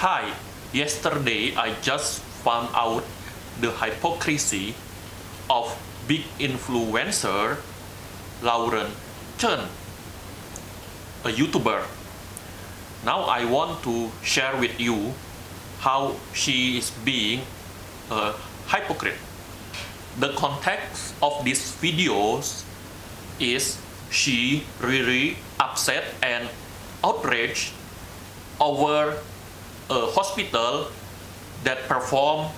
Hi, yesterday I just found out the hypocrisy of big influencer Chen, a YouTuber. Now I want to share with you how she is being a hypocrite. The context of these videos is she really upset and outraged over a hospital that performed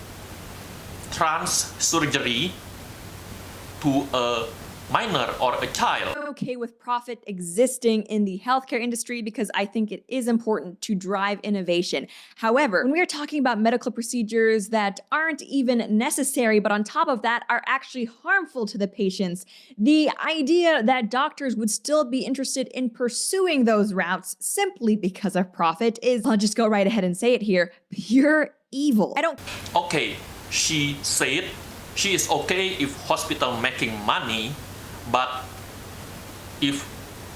trans surgery to a minor or a child. I'm okay with profit existing in the healthcare industry because I think it is important to drive innovation. However, when we are talking about medical procedures that aren't even necessary, but on top of that are actually harmful to the patients, the idea that doctors would still be interested in pursuing those routes simply because of profit is, I'll just go right ahead and say it here, pure evil. Okay, she said she is okay if hospital making money, but if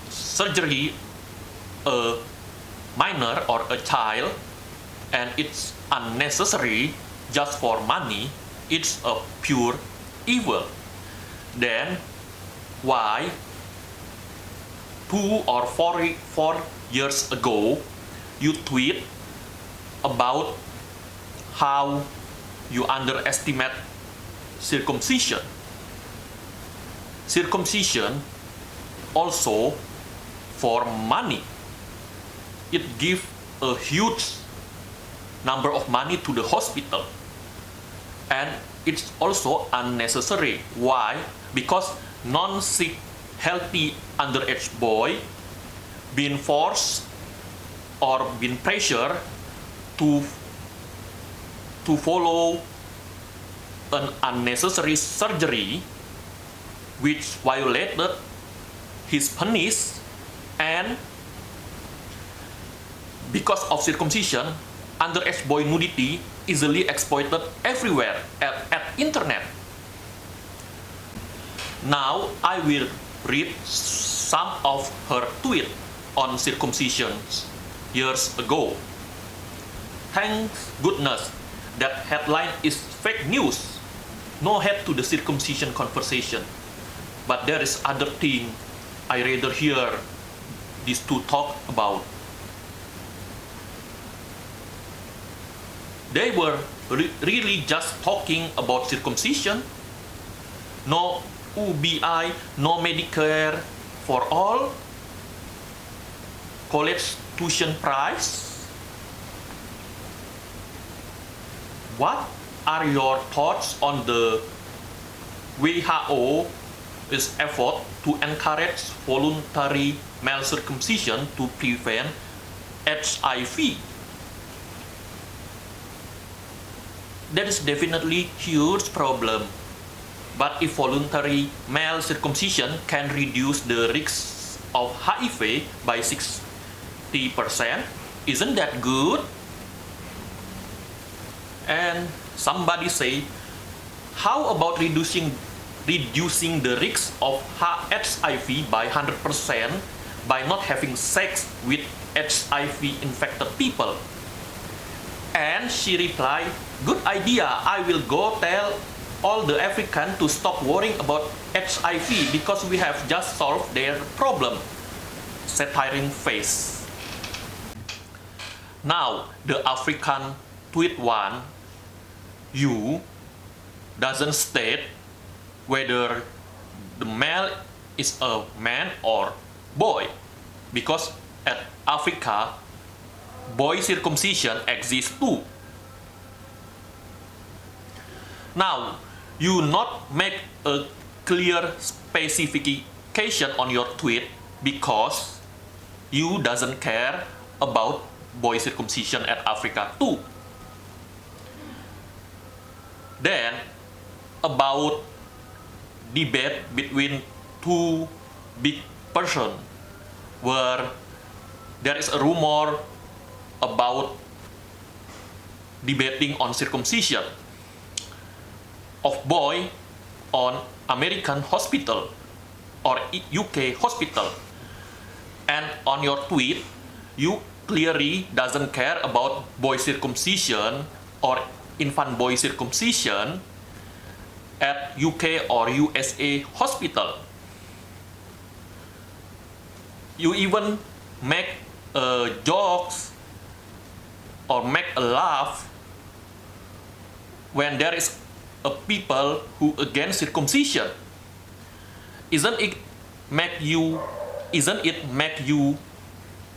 surgery a minor or a child and it's unnecessary just for money, it's a pure evil. Then why 2 or 4 years ago you tweet about how you underestimate circumcision? Circumcision also for money. It gives a huge number of money to the hospital, and it's also unnecessary. Why? Because non-sick, healthy underage boy being forced or being pressured to follow an unnecessary surgery which violated his penis, and because of circumcision, underage boy nudity easily exploited everywhere at internet. Now I will read some of her tweet on circumcision years ago. Thank goodness that headline is fake news. No head to the circumcision conversation. But there is other thing I rather hear these two talk about. They were really just talking about circumcision. No UBI, no Medicare for all, college tuition price. What are your thoughts on the WHO's effort to encourage voluntary male circumcision to prevent HIV? That is definitely a huge problem. But if voluntary male circumcision can reduce the risk of HIV by 60%, isn't that good? And somebody say, how about reducing the risk of HIV by 100% by not having sex with HIV infected people? And she replied, good idea, I will go tell all the Africans to stop worrying about HIV because we have just solved their problem. Satiring face. Now the African tweet one, you doesn't state whether the male is a man or boy, because at Africa boy circumcision exists too. Now you not make a clear specification on your tweet because you doesn't care about boy circumcision at Africa too. Then about debate between two big persons where there is a rumor about debating on circumcision of boy on American hospital or UK hospital, and on your tweet you clearly doesn't care about boy circumcision or infant boy circumcision at UK or USA hospital. You even make jokes or make a laugh when there is a people who against circumcision. Isn't it make you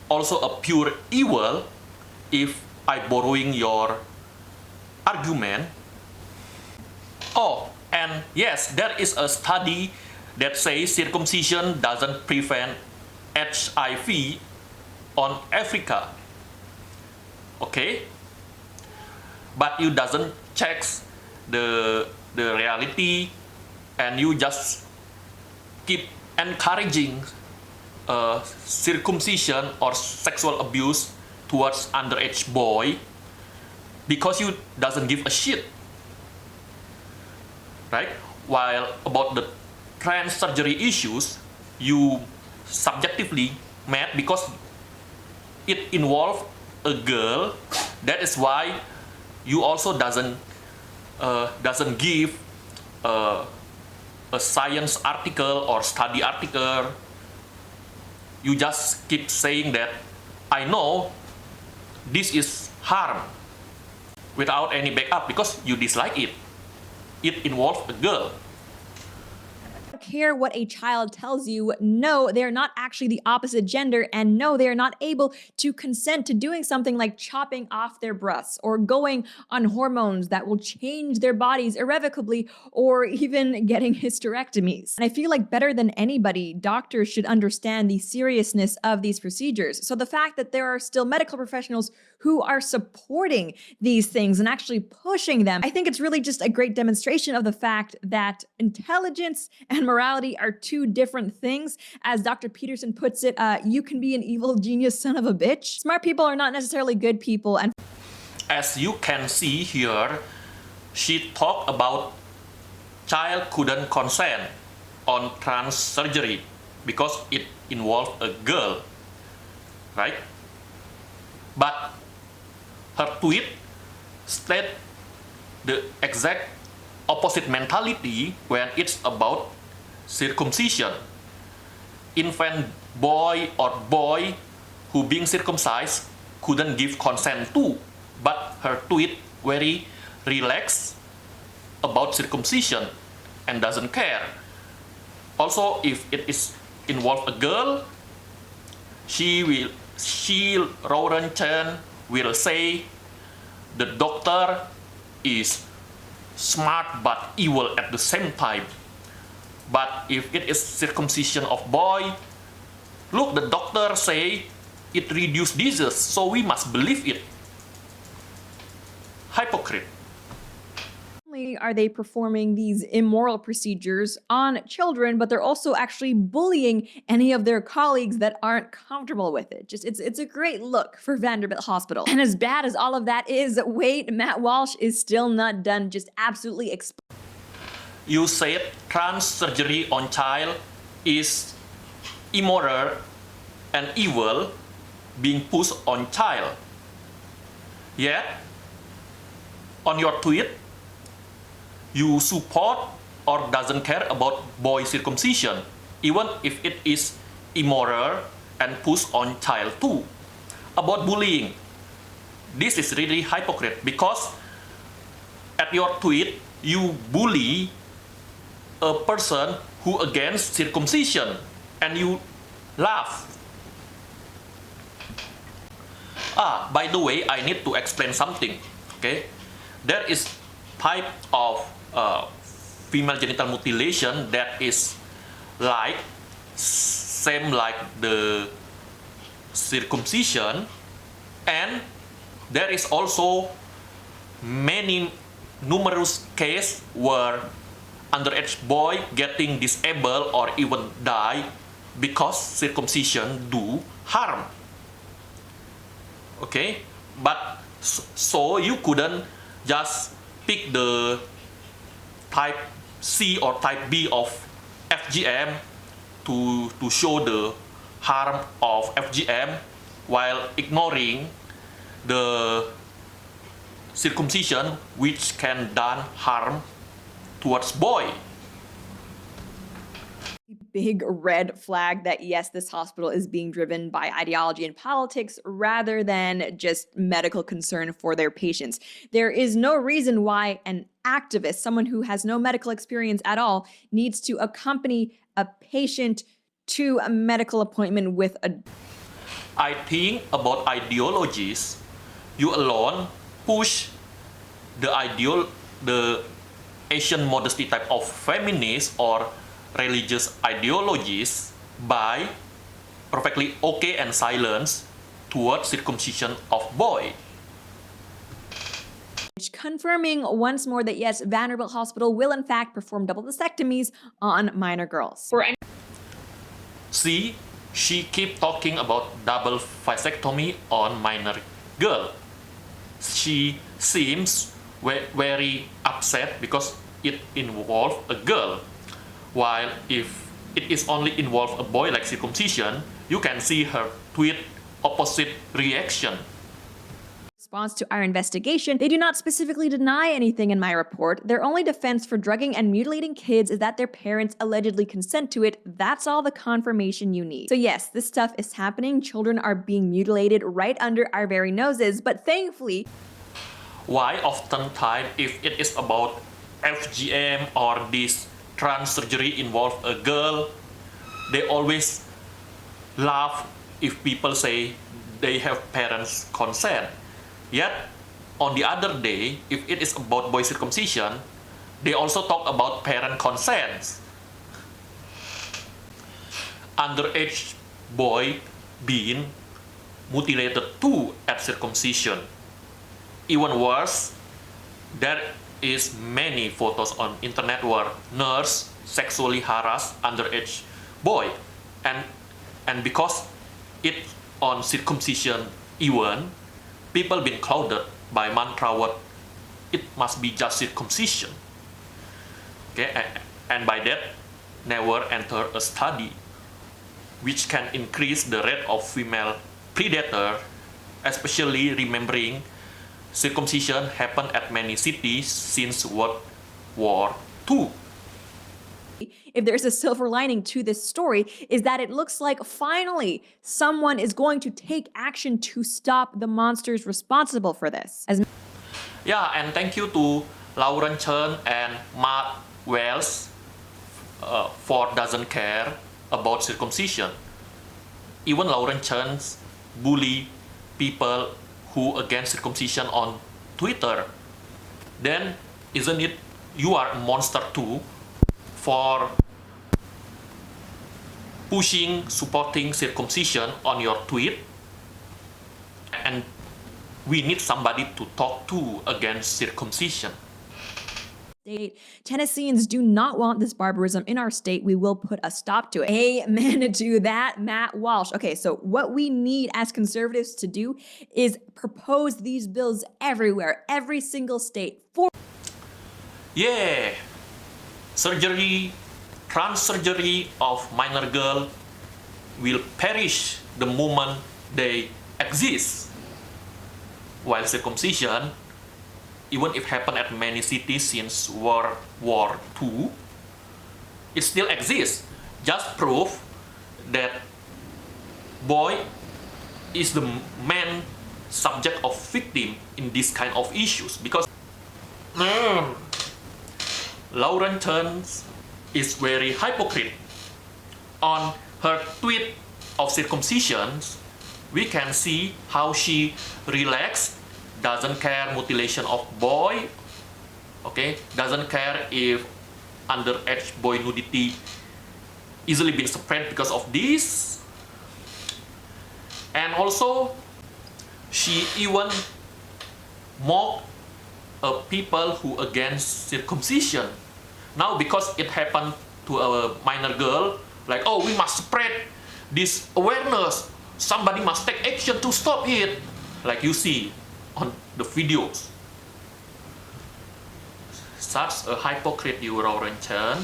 also a pure evil if I borrowing your argument? Oh, and yes, there is a study that says circumcision doesn't prevent HIV on Africa. Okay? But you doesn't check the reality, and you just keep encouraging circumcision or sexual abuse towards underage boy because you doesn't give a shit, right? While about the trans surgery issues, you subjectively mad because it involved a girl. That is why you also doesn't give a science article or study article. You just keep saying that I know this is harm without any backup because you dislike it. It involves a girl. Don't care what a child tells you. No, they're not actually the opposite gender, and no, they're not able to consent to doing something like chopping off their breasts or going on hormones that will change their bodies irrevocably, or even getting hysterectomies. And I feel like better than anybody, doctors should understand the seriousness of these procedures. So the fact that there are still medical professionals who are supporting these things and actually pushing them, I think it's really just a great demonstration of the fact that intelligence and morality are two different things. As Dr. Peterson puts it, you can be an evil genius son of a bitch. Smart people are not necessarily good people. And as you can see here, she talked about child couldn't consent on trans surgery because it involved a girl, right? But her tweet state the exact opposite mentality when it's about circumcision. Infant boy or boy who being circumcised couldn't give consent to, but her tweet very relaxed about circumcision and doesn't care. Also, if it is involve a girl, Lauren Chen will say the doctor is smart but evil at the same time. But if it is circumcision of boy, look, the doctor say it reduce disease, so we must believe it. Hypocrite. not only are they performing these immoral procedures on children, but they're also actually bullying any of their colleagues that aren't comfortable with it. It's a great look for Vanderbilt Hospital. And as bad as all of that is, wait, Matt Walsh is still not done. Just absolutely You said trans surgery on child is immoral and evil being pushed on child. Yet, on your tweet, you support or doesn't care about boy circumcision, even if it is immoral and pushed on child too. About bullying, this is really hypocrite because at your tweet, you bully a person who against circumcision and you laugh. By the way, I need to explain something. Okay, there is type of female genital mutilation that is like same like the circumcision, and there is also numerous cases where underage boy getting disabled or even die because circumcision do harm. Okay, but so you couldn't just pick the type C or type B of FGM to show the harm of FGM while ignoring the circumcision which can done harm towards boy. Big red flag that yes, this hospital is being driven by ideology and politics rather than just medical concern for their patients. There is no reason why an activist, someone who has no medical experience at all, needs to accompany a patient to a medical appointment with a... I think about ideologies. You alone push the Asian modesty type of feminist or religious ideologies by perfectly okay and silence towards circumcision of boy. Confirming once more that yes, Vanderbilt Hospital will in fact perform double vasectomies on minor girls. See, she keep talking about double vasectomy on minor girl. She seems very upset because it involves a girl. While if it is only involve a boy like circumcision, you can see her tweet opposite reaction. Response to our investigation, they do not specifically deny anything in my report. Their only defense for drugging and mutilating kids is that their parents allegedly consent to it. That's all the confirmation you need. So yes, this stuff is happening. Children are being mutilated right under our very noses, but thankfully... Why oftentimes if it is about FGM or this trans surgery involve a girl, they always laugh if people say they have parents' consent. Yet, on the other day, if it is about boy circumcision, they also talk about parent consent. Underage boy being mutilated too at circumcision. Even worse, there is many photos on internet where nurse sexually harass underage boy, and because it on circumcision event, people been clouded by mantra what it must be just circumcision. Okay, and by that never enter a study which can increase the rate of female predator, especially remembering circumcision happened at many cities since World War II. If there's a silver lining to this story, is that it looks like finally someone is going to take action to stop the monsters responsible for this. Yeah, and thank you to Lauren Chen and Matt Wells for doesn't care about circumcision. Even Lauren Chen bully people who against circumcision on Twitter. Then isn't it you are a monster too for supporting circumcision on your tweet? And we need somebody to talk to against circumcision. Tennesseans do not want this barbarism in our state. We will put a stop to it. Amen to that, Matt Walsh. Okay, so what we need as conservatives to do is propose these bills everywhere, every single state. Yeah, trans surgery of minor girl will perish the moment they exist. While circumcision, even if happened at many cities since World War II, it still exists. Just prove that boy is the main subject of victim in this kind of issues. Because Lauren Chen is very hypocrite. On her tweet of circumcisions, we can see how she relaxed, doesn't care mutilation of boy, okay, doesn't care if underage boy nudity easily been spread because of this. And also, she even mocked people who against circumcision. Now because it happened to a minor girl, like, oh, we must spread this awareness, somebody must take action to stop it, like you see on the videos. Such a hypocrite, you Lauren Chen.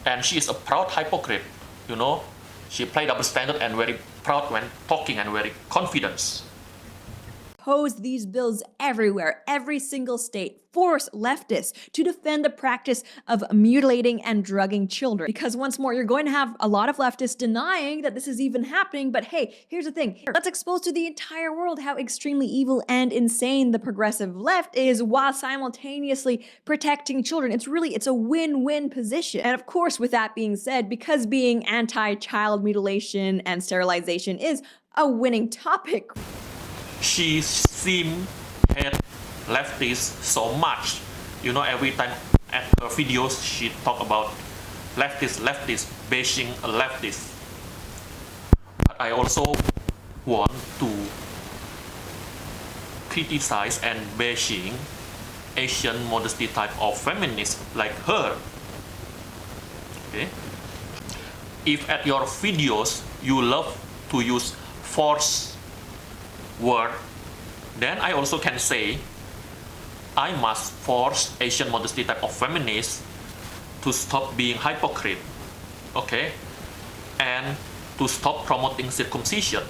And she is a proud hypocrite, you know. She played double standard and very proud when talking and very confident. Pose these bills everywhere, every single state, force leftists to defend the practice of mutilating and drugging children. Because once more, you're going to have a lot of leftists denying that this is even happening, but hey, here's the thing. Let's expose to the entire world how extremely evil and insane the progressive left is while simultaneously protecting children. It's a win-win position. And of course, with that being said, because being anti-child mutilation and sterilization is a winning topic, She seemed hate leftists so much. You know, every time at her videos, she talk about leftist, bashing a leftist. But I also want to criticize and bashing Asian modesty type of feminists like her. Okay? If at your videos you love to use force word, then I also can say I must force Asian modesty type of feminists to stop being hypocrite, okay, and to stop promoting circumcision.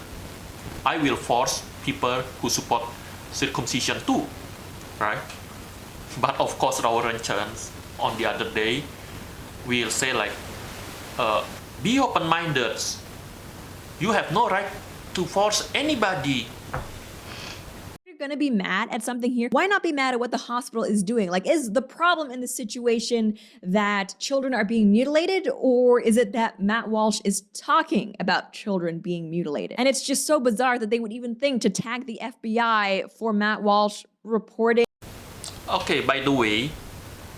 I will force people who support circumcision too, right? But of course, Chen on the other day will say like, be open-minded. You have no right to force anybody. You're gonna be mad at something here. Why not be mad at what the hospital is doing? Like, is the problem in the situation that children are being mutilated, or is it that Matt Walsh is talking about children being mutilated? And it's just so bizarre that they would even think to tag the FBI for Matt Walsh reporting. Okay, by the way,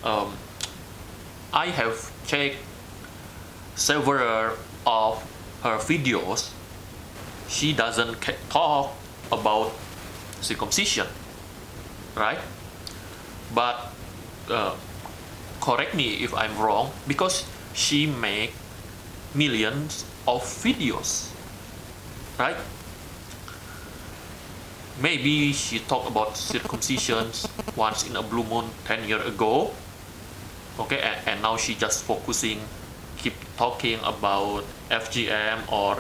I have checked several of her videos. She doesn't talk about circumcision, right? But correct me if I'm wrong, because she make millions of videos, right? Maybe she talked about circumcisions once in a blue moon 10 years ago, okay, and now she just focusing, keep talking about FGM or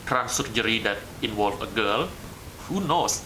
trans surgery that involve a girl. Who knows?